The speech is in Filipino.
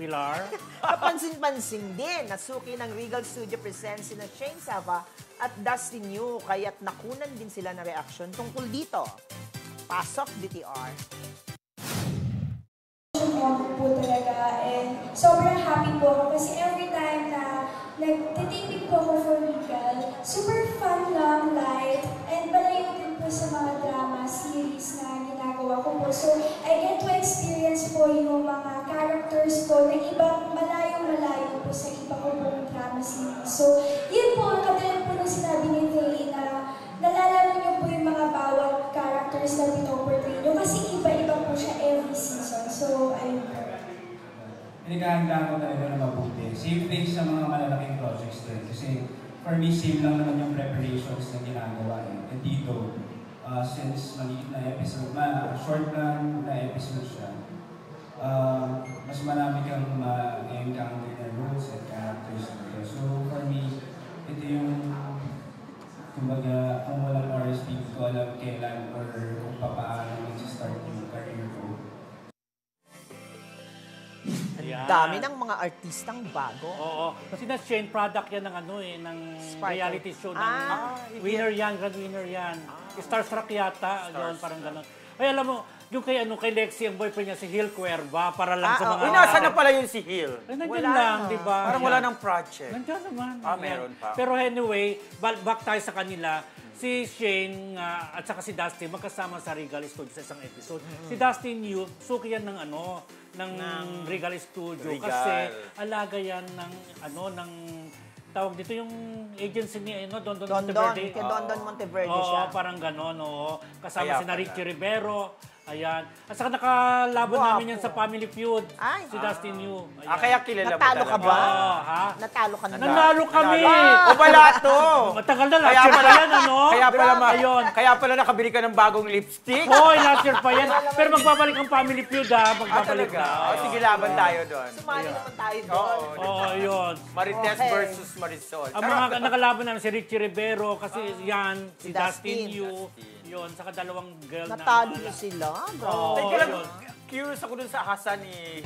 Pilar? Kapansin-pansin din na suki ng Regal Studio presents sina Shane Sava at Dustin Yu, kaya't nakunan din sila ng reaksyon tungkol dito. Pasok, DTR. Po talaga, and sobrang happy po ako kasi every time na nagtitipid po ako for Regal, super fun lang, light, and malayo din po sa mga drama series na ginagawa ko po. So, I get to experience po yung mga characters ko na ibang malayo-malayo po sa iba ko pong drama series. So, yun po, katulad po nung sinabi ni Faye na nalalaro niyo po yung mga bawat characters na pinoportray niyo kasi iba-iba po siya every season. So, ayun po. Pinaghahandaan ko talaga na mabuti. Same thing sa mga malalaking projects din. Kasi for me, same lang naman yung preparations na ginagawa. And dito, since maliit na episode, short lang na episode siya, mas marami kang ma-encounter na roles and characters dito. So for me, ito yung, kumbaga, kung walang RSP, ko alam kailan or kung paano mag-start yung career ko. Ang dami ng mga artistang bago. Oo. Sina Shane, product yan ng ng Sparkle. reality show. Winner yan, grand winner yan. Starstruck yata, yun, parang gano'n. Ay, alam mo, yung kay Lexie, ang boyfriend niya si Hil Cuerva, para lang sa mga... Nasaan na pala yun si Hil? Ay, nandiyan lang, di ba? Parang wala ng project. Nandiyan naman. Meron pa. Pero anyway, back tayo sa kanila. Si Shane at saka si Dustin magkasama sa Regal Studio sa isang episode. Si Dustin Yu, suki yan ng Regal Studio kasi alaga yan ng tawag dito yung agency ni Don Monteverde. Kay Don Monteverde siya. Oo, parang gano'n, oo. Kasama si Richie Rivero. Ayan. At saka nakalaban namin yan sa Family Feud. Ay. Si Dustin Yu. Kaya kilala mo Natalo ka ba? Ha? Natalo ka na. Nanalo kami! O pala to! Matagal na, last year pa yan, ano? Kaya pala nakabili ka ng bagong lipstick. Hoy, last year pa yan. Pero magbabalik ang Family Feud, ha? Magbabalik na. Sige, laban tayo doon. Sumali naman tayo doon. Oo, yun. Marites versus Marisol. Ang mga nakalaban namin si Richie Rivero, kasi yan, si Dustin Yu. Yun, saka dalawang girl na... Natalo na sila, bro. Teka lang, curious ako dun sa hasa ni